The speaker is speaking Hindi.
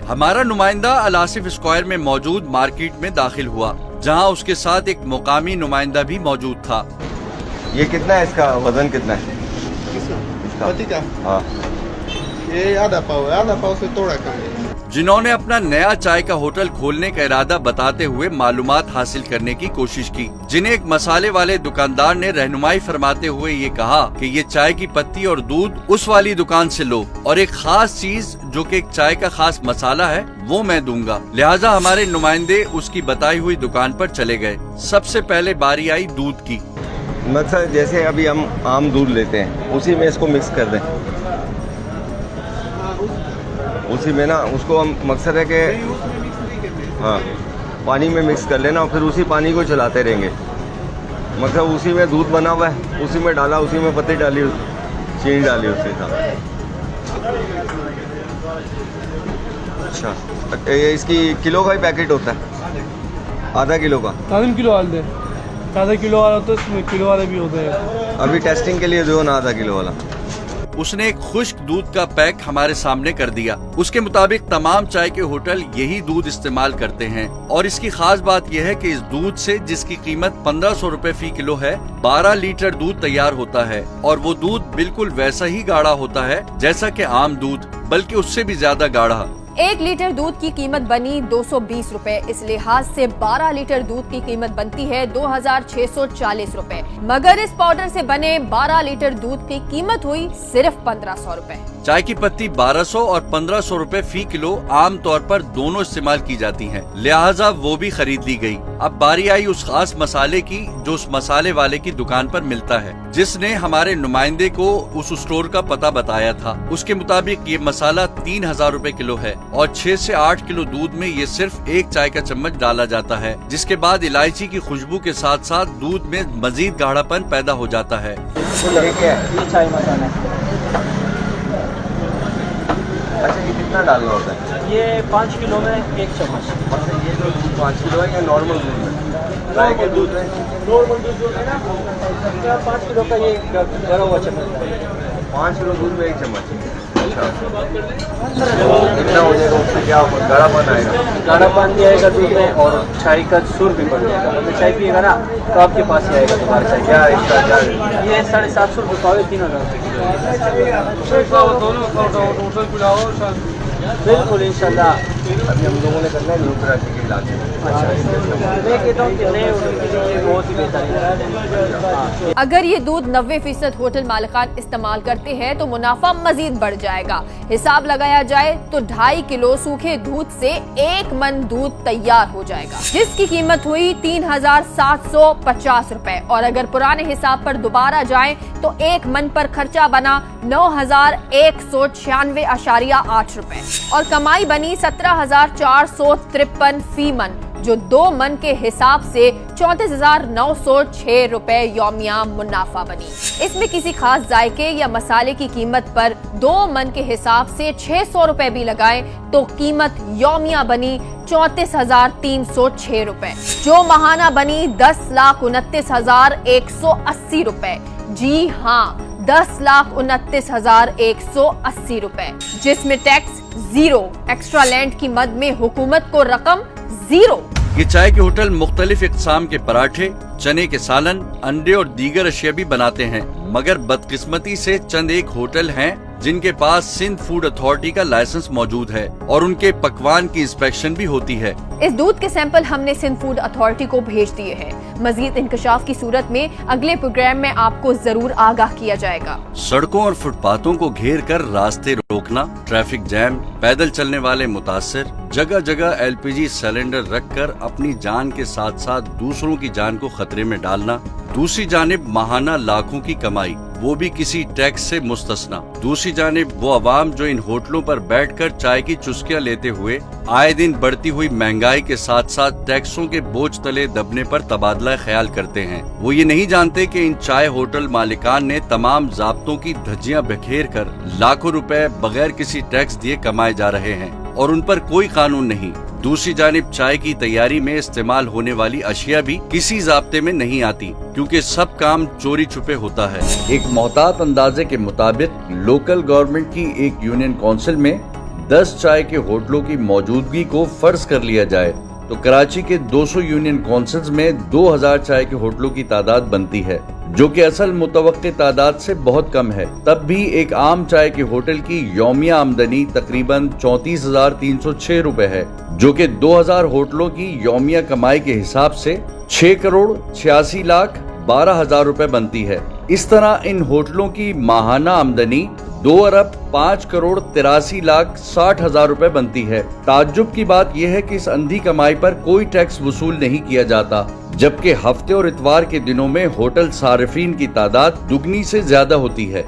हमारा नुमाइंदा अल आसिफ स्क्वायर में मौजूद मार्केट में दाखिल हुआ, जहां उसके साथ एक मुकामी नुमाइंदा भी मौजूद था। ये कितना है, इसका वजन कितना है? पति का? हाँ, ये आधा पाव से थोड़ा कम है। जिन्होंने अपना नया चाय का होटल खोलने का इरादा बताते हुए मालूमात हासिल करने की कोशिश की, जिन्हें एक मसाले वाले दुकानदार ने रहनुमाई फरमाते हुए ये कहा कि ये चाय की पत्ती और दूध उस वाली दुकान से लो और एक खास चीज जो कि एक चाय का खास मसाला है वो मैं दूंगा। लिहाजा हमारे नुमाइंदे उसकी बताई हुई दुकान पर चले गए। सबसे पहले बारी आई दूध की। मकसद जैसे अभी हम आम दूध लेते हैं उसी में इसको मिक्स कर दें, उसी में ना उसको हम मकसद है कि हाँ पानी में मिक्स कर लेना और फिर उसी पानी को चलाते रहेंगे। मतलब उसी में दूध बना हुआ है, उसी में डाला, उसी में पत्ती डाली, चीनी डाली उसके साथ। अच्छा, इसकी किलो का ही पैकेट होता है? आधा किलो का? आधा किलो वाला दे, आधा किलो वाला तो इसमें किलो वाला भी होता है। अभी टेस्टिंग के लिए जो ना आधा किलो वाला। उसने एक खुश्क दूध का पैक हमारे सामने कर दिया। उसके मुताबिक तमाम चाय के होटल यही दूध इस्तेमाल करते हैं और इसकी खास बात यह है कि इस दूध से, जिसकी कीमत 1500 रुपए फी किलो है, 12 लीटर दूध तैयार होता है और वो दूध बिल्कुल वैसा ही गाढ़ा होता है जैसा कि आम दूध, बल्कि उससे भी ज्यादा गाढ़ा। 1 लीटर दूध की कीमत बनी 220 रुपए। इस लिहाज से 12 लीटर दूध की कीमत बनती है 2640 रुपए, मगर इस पाउडर से बने 12 लीटर दूध की कीमत हुई सिर्फ 1500 रुपए। चाय की पत्ती 1200 और 1500 रुपए फी किलो आम तौर पर दोनों इस्तेमाल की जाती हैं, लिहाजा वो भी खरीद ली गई। अब बारी आई उस खास मसाले की जो उस मसाले वाले की दुकान पर मिलता है, जिसने हमारे नुमाइंदे को उस स्टोर का पता बताया था। उसके मुताबिक ये मसाला 3000 रुपए किलो है और 6 से 8 किलो दूध में ये सिर्फ 1 चाय का चम्मच डाला जाता है, जिसके बाद इलायची की खुशबू के साथ साथ दूध में मजीद गाढ़ापन पैदा हो जाता है। ये चाय मसाला अच्छा, ये कितना डालना होता है? ये 5 किलो में 1 चम्मच। मतलब ये जो 5 किलो है या नॉर्मल दूध है? गाय के दूध है? नॉर्मल दूध जो है ना 5 किलो का ये गरा हुआ चम्मच है। 5 किलो दूध में 1 चम्मच। अच्छा, कितना हो जाएगा उससे? क्या गाढ़ापन आएगा? गाढ़ापन भी आएगा दूध में और चाय का सुर भी बढ़ जाएगा। मतलब चाय पिएगा ना तो आपके पास ही आएगा तुम्हारा चाय। क्या इसका क्या? ये 750 रुपये पावे, 3000 रुपये बिल्कुल इंशाल्लाह। अभी हम लोगों ने करना है लूथरा के इलाके में। मैं कहता हूँ कि नए होटल के लिए बहुत ही बेहतरीन। अगर ये दूध 90% होटल मालिकान इस्तेमाल करते हैं तो मुनाफा मजीद बढ़ जाएगा। हिसाब लगाया जाए तो 2.5 किलो सूखे दूध से 1 मन दूध तैयार हो जाएगा, जिसकी कीमत हुई 3750 रुपए। और अगर पुराने हिसाब पर दोबारा जाएं तो 1 मन पर खर्चा बना 9196.8 रुपए और कमाई बनी 17,453 फी मन, जो 2 मन के हिसाब से 34,906 रुपए यौमिया मुनाफा बनी। इसमें किसी खास जायके या मसाले की कीमत पर 2 मन के हिसाब से 600 रुपए भी लगाएं तो कीमत यौमिया बनी 34,306 रुपए, जो महाना बनी 10,29,180 रुपए। जी हाँ, 10,29,180 रुपए, जिसमें टैक्स 0, एक्स्ट्रा लैंड की मद में हुकूमत को रकम 0। ये चाय के होटल मुख्तलिफ इक़साम के पराठे, चने के सालन, अंडे और दीगर अशिया भी बनाते हैं, मगर बदकिस्मती से चंद एक होटल हैं जिनके पास सिंध फूड अथॉरिटी का लाइसेंस मौजूद है और उनके पकवान की इंस्पेक्शन भी होती है। इस दूध के सैंपल हमने सिंध फूड अथॉरिटी को भेज दिए हैं। मजीद इंकशाफ की सूरत में अगले प्रोग्राम में आपको जरूर आगाह किया जाएगा। सड़कों और फुटपाथों को घेर कर रास्ते रोकना, ट्रैफिक जैम, पैदल चलने वाले मुतासिर, जगह जगह LPG सिलेंडर रखकर अपनी जान के साथ साथ दूसरों की जान को खतरे में डालना, दूसरी जानिब माहाना लाखों की कमाई, वो भी किसी टैक्स से मुस्तस्ना। दूसरी जानिब वो अवाम जो इन होटलों पर बैठकर चाय की चुस्कियां लेते हुए आए दिन बढ़ती हुई महंगाई के साथ साथ टैक्सों के बोझ तले दबने पर तबादला ख्याल करते हैं। वो ये नहीं जानते कि इन चाय होटल मालिकान ने तमाम ज़ाब्तों की धज्जियां बिखेर कर लाखों रुपए बगैर किसी टैक्स दिए कमाए जा रहे हैं और उन पर कोई कानून नहीं। दूसरी जानिब चाय की तैयारी में इस्तेमाल होने वाली अशिया भी किसी ज़ाब्ते में नहीं आती, क्योंकि सब काम चोरी छुपे होता है। एक मोहतात अंदाजे के मुताबिक लोकल गवर्नमेंट की एक यूनियन काउंसिल में 10 चाय के होटलों की मौजूदगी को फर्ज कर लिया जाए तो कराची के 200 यूनियन काउंसिल्स में 2000 चाय के होटलों की तादाद बनती है, जो कि असल मुतवक्के तादाद से बहुत कम है। तब भी एक आम चाय के होटल की यौमिया आमदनी तकरीबन 34,306 रुपए है, जो कि 2000 होटलों की यौमिया कमाई के हिसाब से 6,86,12,000 रुपए बनती है। इस तरह इन होटलों की माहाना आमदनी 2,05,83,60,000 रुपए बनती है। ताज्जुब की बात यह है कि इस अंधी कमाई पर कोई टैक्स वसूल नहीं किया जाता, जबकि हफ्ते और इतवार के दिनों में होटल सारिफीन की तादाद दुगनी से ज्यादा होती है।